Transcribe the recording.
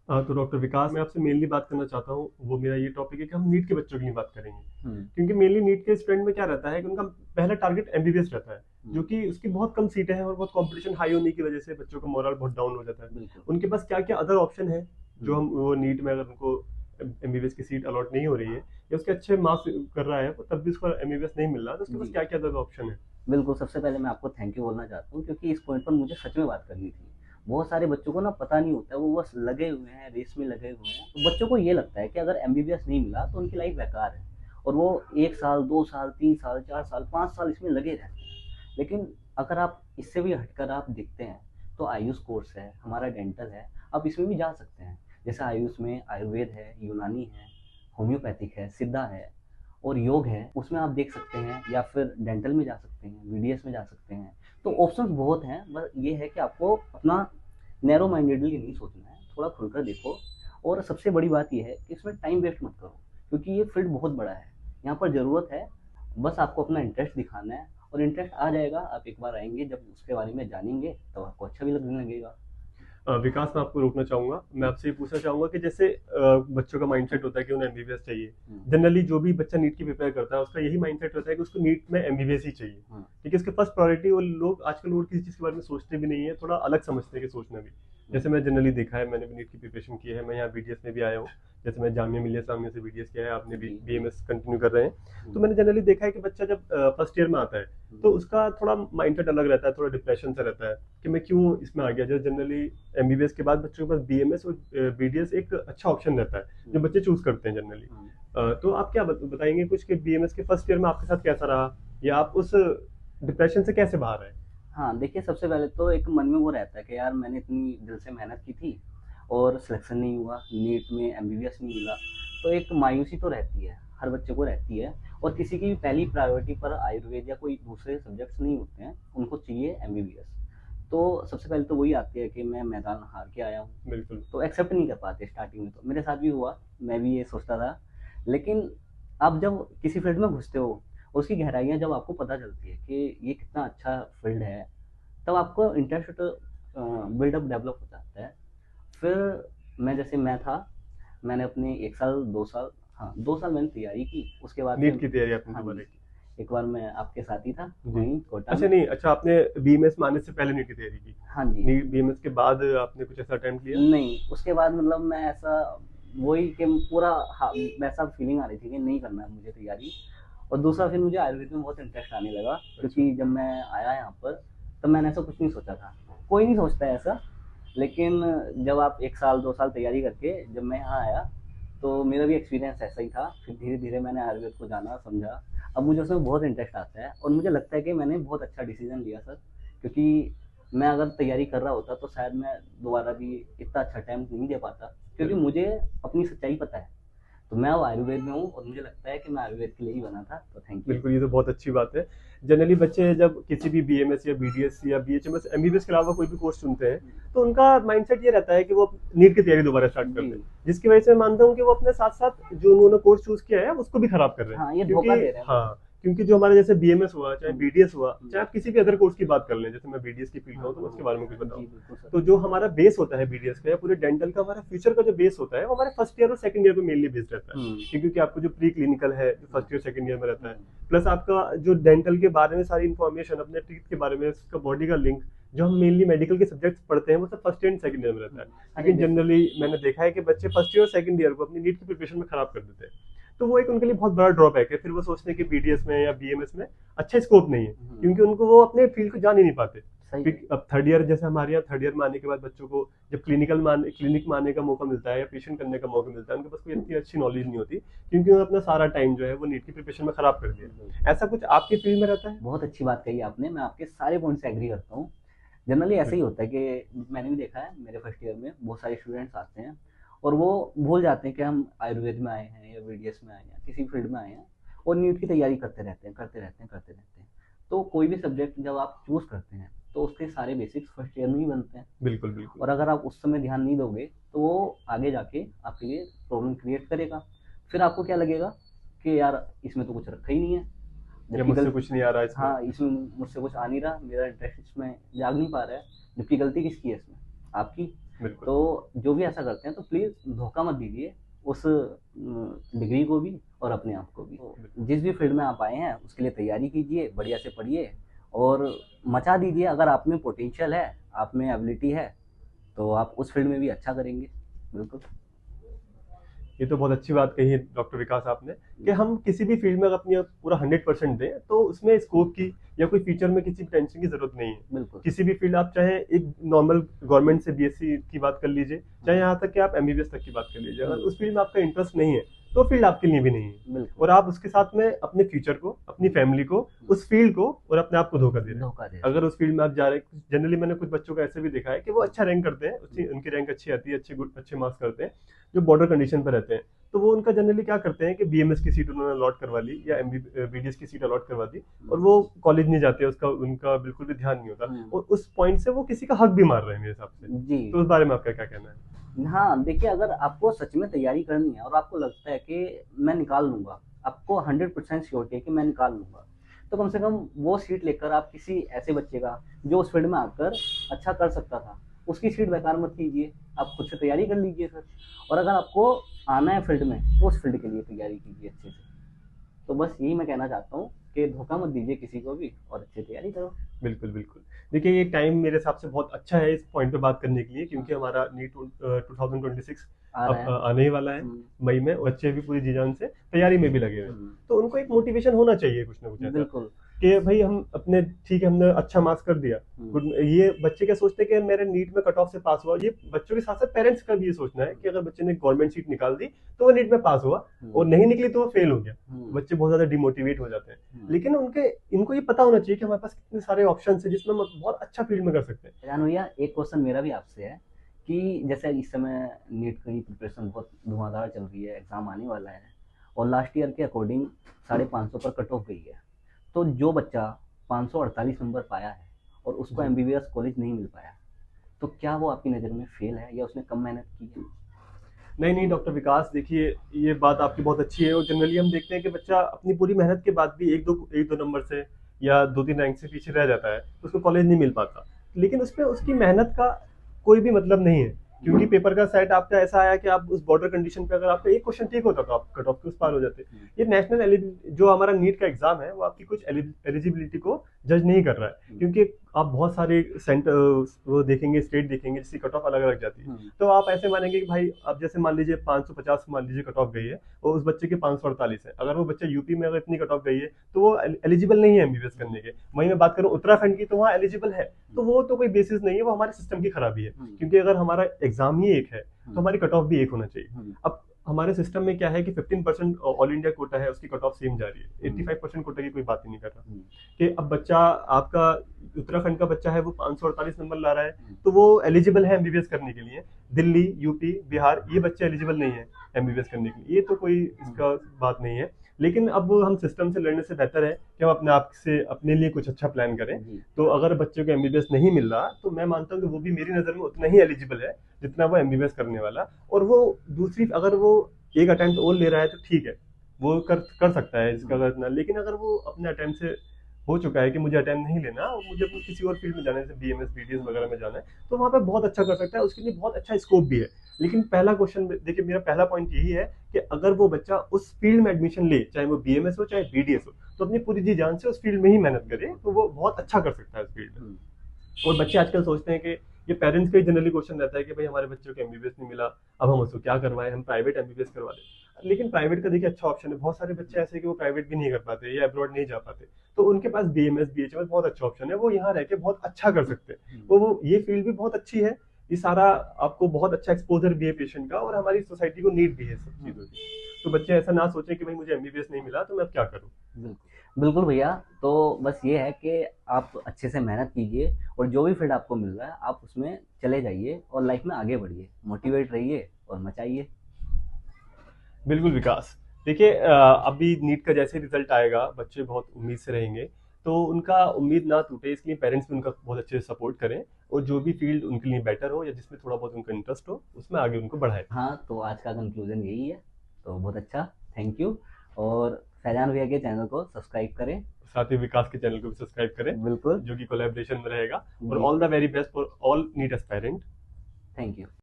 तो डॉक्टर विकास, मैं आपसे मेनली बात करना चाहता हूँ, वो मेरा ये टॉपिक है कि हम नीट के बच्चों के लिए बात करेंगे। क्योंकि मेनली नीट के स्टूडेंट में क्या रहता है कि उनका पहला टारगेट एमबीबीएस रहता है, जो कि उसकी बहुत कम सीटें हैं और बहुत कंपटीशन हाई होने की वजह से बच्चों का मोरल बहुत डाउन हो जाता है। बिल्कुल। उनके पास क्या क्या अदर ऑप्शन है जो हम वो नीट में अगर उनको एमबीबीएस की सीट अलॉट नहीं हो रही है या उसके अच्छे मार्क्स कर रहा है तब भी उसको एमबीबीएस नहीं मिल रहा, तो उसके पास जी, क्या क्या अदर ऑप्शन है? बिल्कुल, सबसे पहले मैं आपको थैंक यू बोलना चाहता हूँ क्योंकि इस पॉइंट पर मुझे सच में बात करनी थी। बहुत सारे बच्चों को ना पता नहीं होता है, वो बस लगे हुए हैं, रेस में लगे हुए हैं। तो बच्चों को ये लगता है कि अगर एमबीबीएस नहीं मिला तो उनकी लाइफ बेकार है और वो 1 साल, 2 साल, 3 साल, 4 साल, 5 साल इसमें लगे रहते हैं। लेकिन अगर आप इससे भी हटकर आप देखते हैं, तो आयुष कोर्स है, हमारा डेंटल है, आप इसमें भी जा सकते हैं। जैसे आयुष में आयुर्वेद है, यूनानी है, होम्योपैथिक है, सिद्धा है और योग है, उसमें आप देख सकते हैं या फिर डेंटल में जा सकते हैं, बीडीएस में जा सकते हैं। तो ऑप्शंस बहुत हैं, बस ये है कि आपको अपना नैरो माइंडेडली नहीं सोचना है, थोड़ा खुलकर देखो। और सबसे बड़ी बात ये है कि इसमें टाइम वेस्ट मत करो क्योंकि ये फील्ड बहुत बड़ा है। यहाँ पर ज़रूरत है, बस आपको अपना इंटरेस्ट दिखाना है और इंटरेस्ट आ जाएगा। आप एक बार आएंगे, जब उसके बारे में जानेंगे तो आपको अच्छा भी लगने लगेगा। विकास, मैं आपको रोकना चाहूंगा। मैं आपसे ये पूछना चाहूंगा कि जैसे बच्चों का माइंडसेट होता है कि उन्हें एमबीबीएस चाहिए। हम्म, जनरली जो भी बच्चा नीट की प्रिपेयर करता है उसका यही माइंडसेट रहता है कि उसको नीट में एमबीबीएस ही चाहिए। हम्म, ठीक है, उसके फर्स्ट प्रायोरिटी, वो लोग आजकल और किसी चीज के बारे में सोचते भी नहीं है, थोड़ा अलग समझते हैं कि सोचना भी। जैसे मैं जनरली देखा है, मैंने भी नीट की प्रिपरेशन की है, मैं यहाँ बीडीएस में भी आया हूँ। जैसे मैं जामिया मिलिया सामने से बीडीएस किया है, आपने भी जी, बीएमएस कंटिन्यू कर रहे हैं, तो हम्म, मैंने जनरली देखा है कि बच्चा जब फर्स्ट ईयर में आता है तो उसका थोड़ा माइंडसेट अलग रहता है, थोड़ा डिप्रेशन सा रहता है कि मैं क्यों इसमें आ गया। जैसे जनरली एमबीबीएस के बाद बच्चों के पास बीएमएस और बीडीएस एक अच्छा ऑप्शन रहता है जो हम्म, बच्चे चूज करते हैं जनरली। हम्म। तो आप क्या बताएंगे कुछ कि बीएमएस के फर्स्ट ईयर में आपके साथ कैसा रहा, या आप उस डिप्रेशन से कैसे बाहर आए? हाँ, देखिए सबसे पहले तो एक मन में वो रहता है कि यार मैंने इतनी दिल से मेहनत की थी और सिलेक्शन नहीं हुआ, नीट में एमबीबीएस नहीं मिला। तो एक मायूसी तो रहती है, हर बच्चे को रहती है। और किसी की भी पहली प्रायोरिटी पर आयुर्वेद या कोई दूसरे सब्जेक्ट्स नहीं होते हैं, उनको चाहिए एमबीबीएस। तो सबसे पहले तो वही आती है कि मैं मैदान हार के आया हूँ। बिल्कुल। तो एक्सेप्ट नहीं कर पाते स्टार्टिंग में, तो मेरे साथ भी हुआ, मैं भी ये सोचता था। लेकिन आप जब किसी फील्ड में घुसते हो, उसकी गहराइयाँ जब आपको पता चलती है कि ये कितना अच्छा फील्ड है, तब आपको इंटरेस्ट बिल्डअप डेवलप हो जाता है। फिर मैं था, मैंने अपने 1 साल 2 साल, हाँ 2 साल मैंने तैयारी की, उसके बाद नीट फिर की तैयारी आपने हाँ दोबारा जी, की? एक बार मैं आपके साथ ही था जी। वहीं कोटा अच्छा, में। नहीं, अच्छा, आपने बीएमएस में आने से पहले नीट की तैयारी की? हाँ जी। नीट बीएमएस के बाद आपने कुछ ऐसा अटेम्प्ट लिया? नहीं, उसके बाद मतलब मैं ऐसा वही कि पूरा हाँ, वैसा फीलिंग आ रही थी कि नहीं करना है मुझे तैयारी। और दूसरा फिर मुझे आयुर्वेद में बहुत इंटरेस्ट आने लगा अच्छा। क्योंकि जब मैं आया यहाँ पर तब मैंने ऐसा कुछ नहीं सोचा था। कोई नहीं सोचता है ऐसा। लेकिन जब आप 1 साल 2 साल तैयारी करके जब मैं यहाँ आया, तो मेरा भी एक्सपीरियंस ऐसा ही था। फिर धीरे धीरे मैंने आयुर्वेद को जाना समझा। अब मुझे उसमें बहुत इंटरेस्ट आता है और मुझे लगता है कि मैंने बहुत अच्छा डिसीजन लिया सर। क्योंकि मैं अगर तैयारी कर रहा होता तो शायद मैं दोबारा भी इतना अच्छा अटेम्प्ट नहीं दे पाता, क्योंकि बिल्कुल। मुझे अपनी सच्चाई पता है। तो मैं अब आयुर्वेद में हूँ और मुझे लगता है कि मैं आयुर्वेद के लिए ही बना था। तो थैंक यू। बिल्कुल, ये तो बहुत अच्छी बात है। जनरली बच्चे जब किसी भी बीएमएस या बीडीएस या बीएचएमएस एमबीबीएस के अलावा कोई भी कोर्स चुनते हैं, तो उनका माइंडसेट ये रहता है कि वो नीट की तैयारी दोबारा स्टार्ट कर जी। दें, जिसकी वजह से मैं मानता हूँ कि वो अपने साथ साथ जो उन्होंने कोर्स चूज किया है उसको भी खराब कर रहे हैं। हाँ, ये क्योंकि धोखा दे रहे हैं बस। हाँ, क्योंकि जो हमारे जैसे बीएमएस हुआ, चाहे हम्म, बीडीएस हुआ, हम्म, चाहे आप किसी भी अदर कोर्स की बात कर लें, जैसे मैं बीडीएस की फील्ड का हाँ हूँ तो मैं उसके हाँ बारे में कुछ बताऊँ। जी बिल्कुल सर। तो जो हमारा बेस होता है बीडीएस का या पूरे डेंटल का, हमारा फ्यूचर का जो बेस होता है वो हमारे फर्स्ट ईयर और सेकंड ईयर में मेनली बेस्ड रहता है। हम्म, क्योंकि आपको जो प्री क्लिनिकल है जो हम्म, फर्स्ट ईयर सेकंड ईयर में रहता है, हम्म, प्लस आपका जो डेंटल के बारे में सारी इन्फॉर्मेशन, अपने टीथ के बारे में, उसका बॉडी का लिंक, जो हम मेनली मेडिकल के सब्जेक्ट्स पढ़ते हैं वो सब फर्स्ट एंड सेकंड ईयर में रहता है। सारे लेकिन बेसिक। जनरली मैंने देखा है कि बच्चे फर्स्ट ईयर और सेकंड ईयर को अपनी नीट की प्रिपरेशन में खराब कर देते हैं। तो वो एक उनके लिए बहुत बड़ा ड्रॉबैक है, फिर वो सोचते हैं कि बीडीएस में या बीएमएस में अच्छा स्कोप नहीं है, क्योंकि उनको वो अपने फील्ड को जान ही नहीं पाते। सही है। फिर अब थर्ड ईयर, जैसे हमारे यहाँ थर्ड ईयर में आने के बाद बच्चों को जब क्लिनिक में आने का मौका मिलता है या पेशेंट करने का मौका मिलता है, उनके पास कोई इतनी अच्छी नॉलेज नहीं होती, क्योंकि उन्होंने अपना सारा टाइम जो है वो नीट की प्रिपरेशन में खराब कर दिया। ऐसा कुछ आपकी फील्ड में रहता है? बहुत अच्छी बात कही आपने, मैं आपके सारे पॉइंट से एग्री करता हूँ। जनरली ऐसा ही बिल्कुल। होता है कि मैंने भी देखा है, मेरे फर्स्ट ईयर में बहुत सारे स्टूडेंट्स आते हैं और वो भूल जाते हैं कि हम आयुर्वेद में आए हैं या बीडीएस में आए हैं, किसी फील्ड में आए हैं, और नीट की तैयारी करते रहते हैं करते रहते हैं करते रहते हैं। तो कोई भी सब्जेक्ट जब आप चूज करते हैं तो उसके सारे बेसिक्स फर्स्ट ईयर में ही बनते हैं। बिल्कुल। बिल्कुल। और अगर आप उस समय ध्यान नहीं दोगे तो वो आगे जाके आपके लिए प्रॉब्लम क्रिएट करेगा। फिर आपको क्या लगेगा कि यार इसमें तो कुछ रखा ही नहीं है, या जबकि मुझसे गलत। कुछ नहीं आ रहा है इसमें? हाँ, इसमें मुझसे कुछ आ नहीं रहा, मेरा इंटरेस्ट इसमें जाग नहीं पा रहा है, जबकि गलती किसकी है इसमें? आपकी। तो जो भी ऐसा करते हैं तो प्लीज़ धोखा मत दीजिए उस डिग्री को भी और अपने आप को भी। जिस भी फील्ड में आप आए हैं उसके लिए तैयारी कीजिए, बढ़िया से पढ़िए और मचा दीजिए। अगर आप में पोटेंशियल है, आप में एबिलिटी है, तो आप उस फील्ड में भी अच्छा करेंगे। बिल्कुल, ये तो बहुत अच्छी बात कही है डॉक्टर विकास आपने, कि हम किसी भी फील्ड में अगर अपनी पूरा 100% दें तो उसमें स्कोप की या कोई फीचर में किसी टेंशन की जरूरत नहीं है। बिल्कुल। किसी भी फील्ड, आप चाहे एक नॉर्मल गवर्नमेंट से बीएससी की बात कर लीजिए, चाहे यहाँ तक कि आप एमबीबीएस तक की बात कर लीजिए, अगर उस फील्ड में आपका इंटरेस्ट नहीं है तो फील्ड आपके लिए भी नहीं है, और आप उसके साथ में अपने फ्यूचर को, अपनी फैमिली को, उस फील्ड को और अपने आप को धोखा दे रहे हैं। अगर उस फील्ड में आप जा रहे हैं, जनरली मैंने कुछ बच्चों को ऐसे भी देखा है कि वो अच्छा रैंक करते हैं, उनकी रैंक अच्छी आती है, अच्छे मार्क्स करते हैं, जो बॉर्डर कंडीशन पर रहते हैं, तो वो उनका जनरली क्या करते हैं कि बीएमएस की सीट उन्होंने अलॉट करवा ली या बीडीएस की सीट अलॉट करवा दी, और वो कॉलेज नहीं जाते, उसका उनका बिल्कुल भी ध्यान नहीं होता, और उस पॉइंट से वो किसी का हक भी मार रहे हैं मेरे हिसाब से जी। तो उस बारे में आपका क्या कहना है? हाँ, देखिए, अगर आपको सच में तैयारी करनी है और आपको लगता है कि मैं निकाल लूंगा, आपको 100% श्योरिटी है कि मैं निकाल लूंगा, तो कम से कम वो सीट लेकर आप किसी ऐसे बच्चे का जो उस फील्ड में आकर अच्छा कर सकता था, उसकी सीट बेकार मत कीजिए, आप खुद से तैयारी कर लीजिए फिर। और अगर आपको आना है फील्ड में तो उस फील्ड के लिए तैयारी कीजिए अच्छे से। तो बस यही मैं कहना चाहता हूँ कि धोखा मत दीजिए किसी को भी और अच्छी तैयारी करो। बिल्कुल बिल्कुल। देखिए, ये टाइम मेरे हिसाब से बहुत अच्छा है इस पॉइंट पे बात करने के लिए, क्योंकि हमारा नीट 2026 अब आने ही वाला है मई में, बच्चे भी पूरी जी जान से तैयारी में भी लगे हुए हैं, तो उनको एक मोटिवेशन होना चाहिए कुछ ना कुछ। बिल्कुल, कि भाई हम अपने, ठीक है, हमने अच्छा मार्क्स कर दिया, ये बच्चे क्या सोचते हैं कि मेरे नीट में कट ऑफ से पास हुआ, ये बच्चों के साथ साथ पेरेंट्स का भी ये सोचना है कि अगर बच्चे ने गवर्नमेंट सीट निकाल दी तो वो नीट में पास हुआ, और नहीं निकली तो वो फेल हो गया। बच्चे बहुत ज्यादा डिमोटिवेट हो जाते हैं, लेकिन इनको ये पता होना चाहिए कि हमारे पास कितने सारे ऑप्शन है जिसमें हम बहुत अच्छा फील्ड में कर सकते हैं। जान भैया, एक क्वेश्चन मेरा भी आपसे है कि जैसे इस समय नीट की प्रिपरेशन बहुत धुआंधार चल रही है, एग्जाम आने वाला है, और लास्ट ईयर के अकॉर्डिंग 550 पर कट ऑफ गई है, तो जो बच्चा 548 नंबर पाया है और उसको एमबीबीएस कॉलेज नहीं मिल पाया, तो क्या वो आपकी नज़र में फेल है या उसने कम मेहनत की है? नहीं नहीं डॉक्टर विकास, देखिए, ये बात आपकी बहुत अच्छी है, और जनरली हम देखते हैं कि बच्चा अपनी पूरी मेहनत के बाद भी एक दो नंबर से या 2-3 रैंक से पीछे रह जाता है, तो उसको कॉलेज नहीं मिल पाता, लेकिन उसमें उसकी मेहनत का कोई भी मतलब नहीं है, क्योंकि पेपर का सेट आपका ऐसा आया कि आप उस बॉर्डर कंडीशन पे अगर आपका एक क्वेश्चन ठीक होता तो आप कट ऑफ के उस पार हो जाते। ये नेशनल जो हमारा नीट का एग्जाम है वो आपकी कुछ एलिजिबिलिटी को जज नहीं कर रहा है, क्योंकि आप बहुत सारे सेंटर वो देखेंगे, स्टेट देखेंगे जिसकी कट ऑफ अलग अलग जाती है, तो आप ऐसे मानेंगे कि भाई अब जैसे मान लीजिए 550 मान लीजिए कट ऑफ गई है और उस बच्चे की 548 है, अगर वो बच्चा यूपी में अगर इतनी कट ऑफ गई है तो वो एलिजिबल नहीं है एमबीबीएस करने के। वहीं मैं बात करूं उत्तराखंड की, तो वहाँ एलिजिबल है, तो वो तो कोई बेसिस नहीं है, वो हमारे सिस्टम की खराबी है, क्योंकि अगर हमारा एग्जाम ही एक है तो हमारी कट ऑफ भी एक होना चाहिए। अब हमारे सिस्टम में क्या है कि 15% ऑल इंडिया कोटा है, उसकी कट ऑफ सेम जा रही है, 85% कोटा की कोई बात ही नहीं कर रहा, कि अब बच्चा आपका उत्तराखंड का बच्चा है वो 548 नंबर ला रहा है, तो वो एलिजिबल है एमबीबीएस करने के लिए। दिल्ली, यूपी, बिहार, ये बच्चे एलिजिबल नहीं है एमबीबीएस करने के लिए, ये तो कोई इसका बात नहीं है। लेकिन अब हम सिस्टम से लड़ने से बेहतर है कि हम अपने आप से अपने लिए कुछ अच्छा प्लान करें। तो अगर बच्चे को एमबीबीएस नहीं मिल रहा तो मैं मानता हूँ कि वो भी मेरी नजर में उतना ही एलिजिबल है जितना वो एमबीबीएस करने वाला, और वो दूसरी, अगर वो एक अटेम्प्ट और ले रहा है तो ठीक है, वो कर सकता है इसका इतना, लेकिन अगर वो अपने अटेम्प्ट से हो चुका है कि मुझे अटेम्प्ट नहीं लेना और मुझे अपने किसी और फील्ड में जाना है, जैसे बीएमएस बीडीएस वगैरह में जाना है, तो वहाँ पे बहुत अच्छा कर सकता है, उसके लिए बहुत अच्छा स्कोप भी है। लेकिन पहला क्वेश्चन देखिए, मेरा पहला पॉइंट यही है कि अगर वो बच्चा उस फील्ड में एडमिशन ले, चाहे वो बीएमएस हो चाहे बीडीएस हो, तो अपनी पूरी जी जान से उस फील्ड में ही मेहनत करे, तो वो बहुत अच्छा कर सकता है उस फील्ड में। और बच्चे आजकल सोचते हैं कि ये पेरेंट्स का ही जनरली क्वेश्चन रहता है कि भाई हमारे बच्चों को एमबीबीएस नहीं मिला, अब हम उसको क्या करवाएं, हम प्राइवेट एमबीबीएस करवा दें। लेकिन प्राइवेट का देखिए अच्छा ऑप्शन है, बहुत सारे बच्चे ऐसे कि वो प्राइवेट भी नहीं कर पाते या अब्रॉड नहीं जा पाते, तो उनके पास बीएमएस बीएचएमएस बहुत अच्छा ऑप्शन है, वो यहाँ रह के बहुत अच्छा कर सकते हैं। वो ये फील्ड भी बहुत अच्छी है, ये सारा आपको बहुत अच्छा एक्सपोजर भी है पेशेंट का, और हमारी सोसाइटी को नीड भी है सब चीजों की। तो बच्चे ऐसा ना सोचे कि भाई मुझे एमबीबीएस नहीं मिला तो मैं अब क्या करूँ। बिल्कुल भैया, तो बस ये है कि आप अच्छे से मेहनत कीजिए और जो भी फील्ड आपको मिल रहा है आप उसमें चले जाइए और लाइफ में आगे बढ़िए, मोटिवेट रहिए और मचाइए। बिल्कुल विकास, देखिए, अभी नीट का जैसे रिजल्ट आएगा बच्चे बहुत उम्मीद से रहेंगे, तो उनका उम्मीद ना टूटे इसलिए पेरेंट्स भी उनका बहुत अच्छे से सपोर्ट करें, और जो भी फील्ड उनके लिए बेटर हो या जिसमें थोड़ा बहुत उनका इंटरेस्ट हो उसमें आगे उनको बढ़ाए। हाँ, तो आज का कंक्लूजन यही है, तो बहुत अच्छा, थैंक यू। और फैजान भैया के चैनल को सब्सक्राइब करें, साथ ही विकास के चैनल को भी सब्सक्राइब करें, बिल्कुल, जो कि कोलैबोरेशन में रहेगा। और all the very best for all NEET aspirant. Thank you.